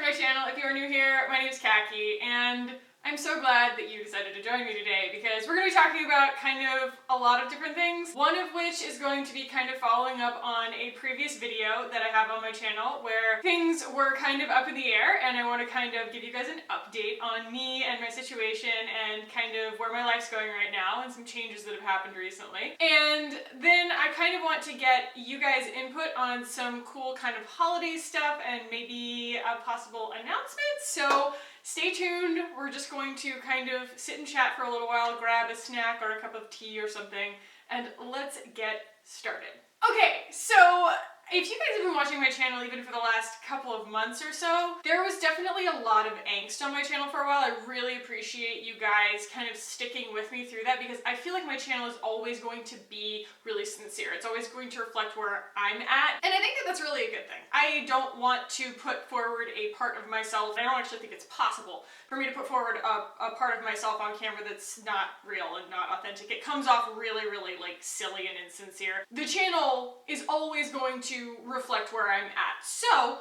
my channel. If you are new here, my name is Kaki, and I'm so glad that you decided to join me today because we're going to be talking about kind of a lot of different things. One of which is going to be kind of following up on a previous video that I have on my channel where things were kind of up in the air, and I want to kind of give you guys an update on me and my situation and kind of where my life's going right now and some changes that have happened recently. And then I kind of want to get you guys input on some cool kind of holiday stuff and maybe a possible announcement. So stay tuned. We're just going to kind of sit and chat for a little while, grab a snack or a cup of tea or something, and let's get started. Okay, so if you guys have been watching my channel even for the last couple of months or so, there was definitely a lot of angst on my channel for a while. I really appreciate you guys kind of sticking with me through that because I feel like my channel is always going to be really sincere. It's always going to reflect where I'm at, and I think that that's really a good thing. I don't want to put forward a part of myself. I don't actually think it's possible for me to put forward a part of myself on camera that's not real and not authentic. It comes off really, really like silly and insincere. The channel is always going to reflect where I'm at. So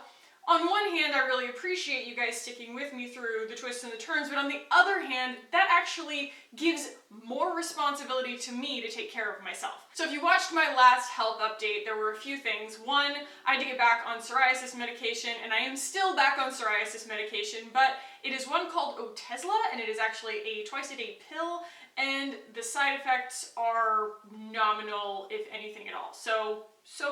on one hand, I really appreciate you guys sticking with me through the twists and the turns, but on the other hand, that actually gives more responsibility to me to take care of myself. So if you watched my last health update, there were a few things. One, I had to get back on psoriasis medication, and I am still back on psoriasis medication, but it is one called Otezla, and it is actually a twice-a-day pill, and the side effects are nominal, if anything at all. So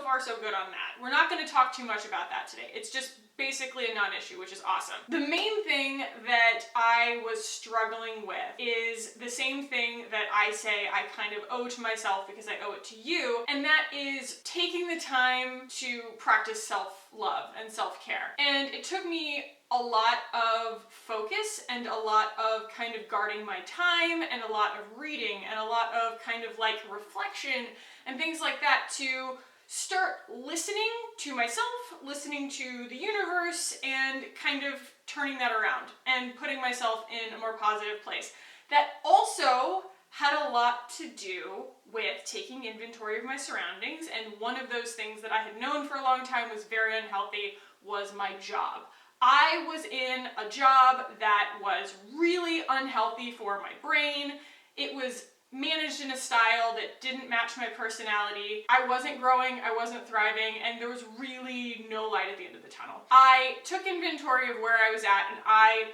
far so good on that. We're not going to talk too much about that today. It's just basically a non-issue, which is awesome. The main thing that I was struggling with is the same thing that I say I kind of owe to myself because I owe it to you, and that is taking the time to practice self-love and self-care. And it took me a lot of focus and a lot of kind of guarding my time and a lot of reading and a lot of kind of like reflection and things like that to start listening to myself, listening to the universe, and kind of turning that around and putting myself in a more positive place. That also had a lot to do with taking inventory of my surroundings, and one of those things that I had known for a long time was very unhealthy was my job. I was in a job that was really unhealthy for my brain. It was managed in a style that didn't match my personality. I wasn't growing, I wasn't thriving, and there was really no light at the end of the tunnel. I took inventory of where I was at and I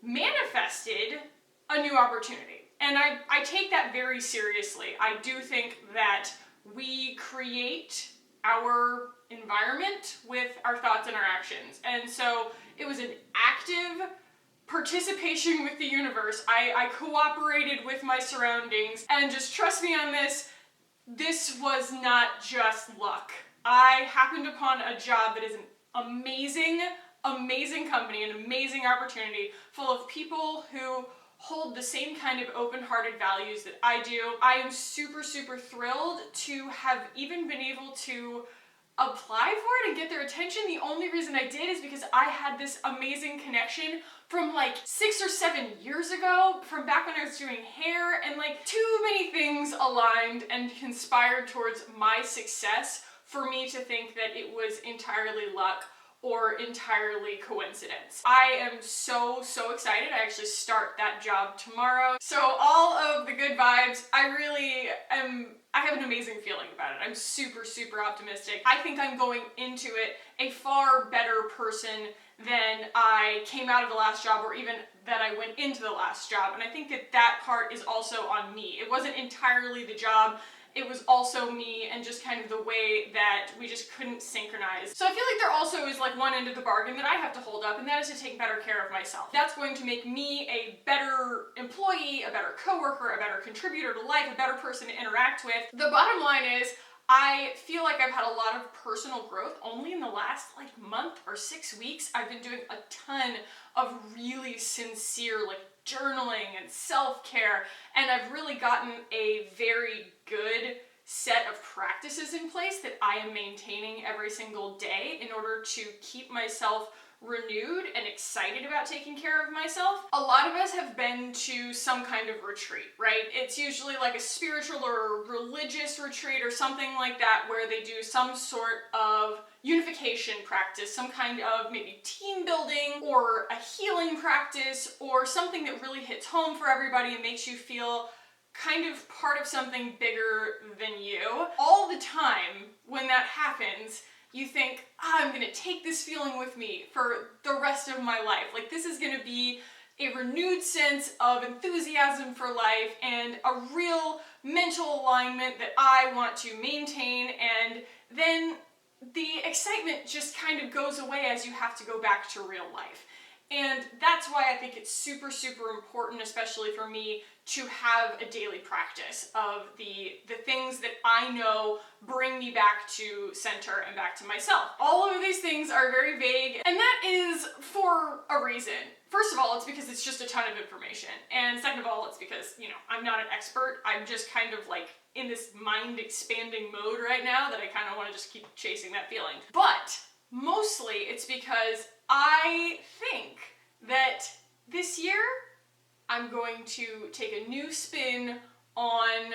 manifested a new opportunity. And I take that very seriously. I do think that we create our environment with our thoughts and our actions. And so it was an active participation with the universe. I cooperated with my surroundings, and just trust me on this, this was not just luck. I happened upon a job that is an amazing company, an amazing opportunity full of people who hold the same kind of open-hearted values that I do. I am super thrilled to have even been able to apply for it and get their attention. The only reason I did is because I had this amazing connection from like 6 or 7 years ago, from back when I was doing hair, and like too many things aligned and conspired towards my success for me to think that it was entirely luck or entirely coincidence. I am so excited. I actually start that job tomorrow. So all of the good vibes, I have an amazing feeling about it. I'm super optimistic. I think I'm going into it a far better person than I came out of the last job, or even that I went into the last job. And I think that that part is also on me. It wasn't entirely the job. It was also me and just kind of the way that we just couldn't synchronize. So I feel like there also is like one end of the bargain that I have to hold up, and that is to take better care of myself. That's going to make me a better employee, a better coworker, a better contributor to life, a better person to interact with. The bottom line is, I feel like I've had a lot of personal growth only in the last like month or 6 weeks. I've been doing a ton of really sincere like journaling and self-care, and I've really gotten a very good set of practices in place that I am maintaining every single day in order to keep myself renewed and excited about taking care of myself. A lot of us have been to some kind of retreat, right? It's usually like a spiritual or religious retreat or something like that where they do some sort of unification practice, some kind of maybe team building or a healing practice or something that really hits home for everybody and makes you feel kind of part of something bigger than you. All the time when that happens, you think, I'm gonna take this feeling with me for the rest of my life. Like, this is gonna be a renewed sense of enthusiasm for life and a real mental alignment that I want to maintain, and then the excitement just kind of goes away as you have to go back to real life. And that's why I think it's super, super important, especially for me, to have a daily practice of the things that I know bring me back to center and back to myself. All of these things are very vague, and that is for a reason. First of all, it's because it's just a ton of information. And second of all, it's because, I'm not an expert. I'm just kind of like in this mind-expanding mode right now that I kind of want to just keep chasing that feeling. But mostly it's because I think that this year I'm going to take a new spin on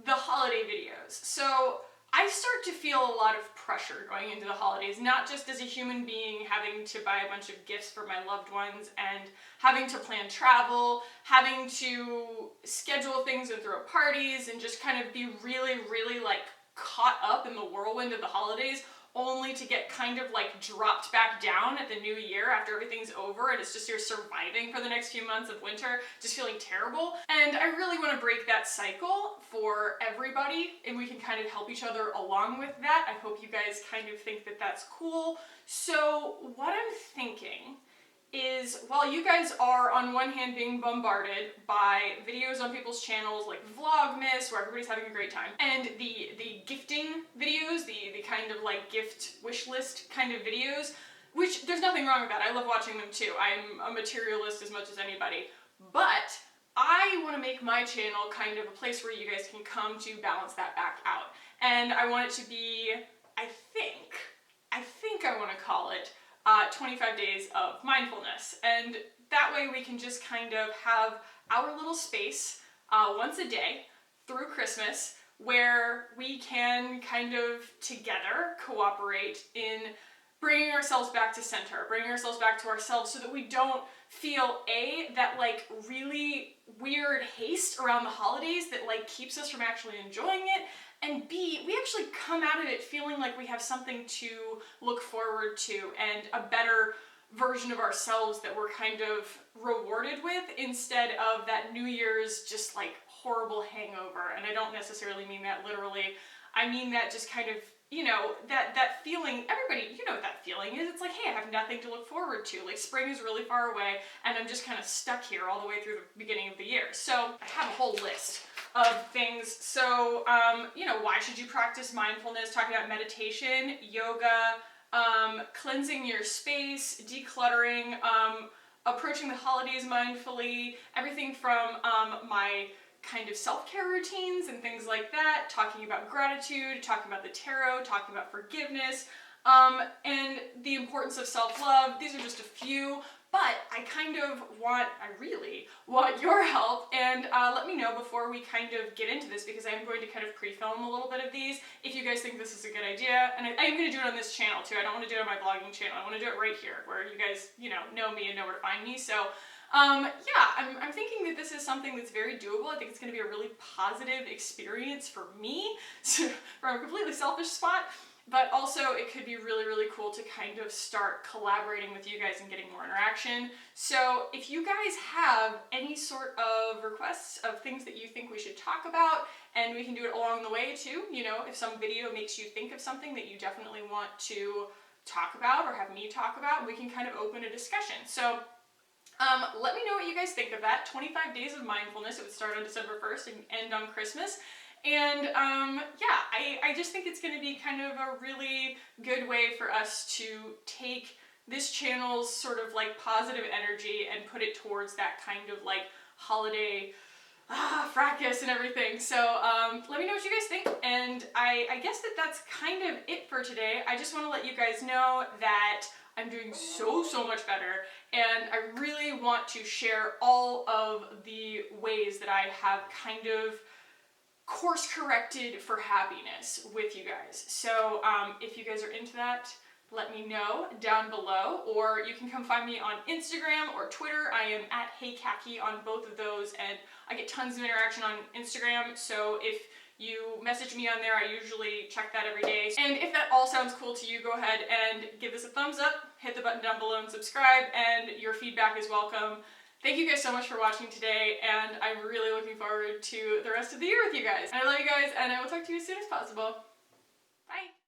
the holiday videos. So I start to feel a lot of pressure going into the holidays, not just as a human being having to buy a bunch of gifts for my loved ones and having to plan travel, having to schedule things and throw parties and just kind of be really, really like caught up in the whirlwind of the holidays, only to get kind of like dropped back down at the new year after everything's over and it's just you're surviving for the next few months of winter, just feeling terrible. And I really want to break that cycle for everybody, and we can kind of help each other along with that. I hope you guys kind of think that that's cool. So what I'm thinking is, while you guys are on one hand being bombarded by videos on people's channels like Vlogmas, where everybody's having a great time, and the gifting videos, the kind of like gift wish list kind of videos, which there's nothing wrong with that. I love watching them too. I'm a materialist as much as anybody. But I want to make my channel kind of a place where you guys can come to balance that back out. And I want it to be, I think I want to call it 25 days of mindfulness. And that way we can just kind of have our little space once a day through Christmas where we can kind of together cooperate in bringing ourselves back to center, bringing ourselves back to ourselves so that we don't feel that like really weird haste around the holidays that like keeps us from actually enjoying it, and B, we actually come out of it feeling like we have something to look forward to and a better version of ourselves that we're kind of rewarded with, instead of that New Year's just like horrible hangover. And I don't necessarily mean that literally. I mean that just kind of, that feeling, everybody, you know what that feeling is. It's like, hey, I have nothing to look forward to. Like, spring is really far away and I'm just kind of stuck here all the way through the beginning of the year. So I have a whole list of things. So, why should you practice mindfulness? Talking about meditation, yoga, cleansing your space, decluttering, approaching the holidays mindfully, everything from my kind of self-care routines and things like that, talking about gratitude, talking about the tarot, talking about forgiveness, and the importance of self-love. These are just a few, but I really want your help, and let me know before we kind of get into this, because I'm going to kind of pre-film a little bit of these if you guys think this is a good idea. And I'm going to do it on this channel too. I don't want to do it on my blogging channel. I want to do it right here where you guys, know me and know where to find me. So I'm thinking that this is something that's very doable. I think it's going to be a really positive experience for me, from a completely selfish spot, but also it could be really, really cool to kind of start collaborating with you guys and getting more interaction. So if you guys have any sort of requests of things that you think we should talk about, and we can do it along the way too, if some video makes you think of something that you definitely want to talk about or have me talk about, we can kind of open a discussion. So let me know what you guys think of that. 25 days of mindfulness. It would start on December 1st and end on Christmas. And I just think it's going to be kind of a really good way for us to take this channel's sort of like positive energy and put it towards that kind of like holiday fracas and everything. So let me know what you guys think, and I guess that's kind of it for today. I just want to let you guys know that I'm doing so much better, and I really want to share all of the ways that I have kind of course corrected for happiness with you guys. So if you guys are into that, let me know down below, or you can come find me on Instagram or Twitter. I am at HEYKACKIE on both of those, and I get tons of interaction on Instagram, so if you message me on there, I usually check that every day. And if that all sounds cool to you, go ahead and give this a thumbs up, hit the button down below and subscribe, and your feedback is welcome. Thank you guys so much for watching today, and I'm really looking forward to the rest of the year with you guys. I love you guys, and I will talk to you as soon as possible. Bye!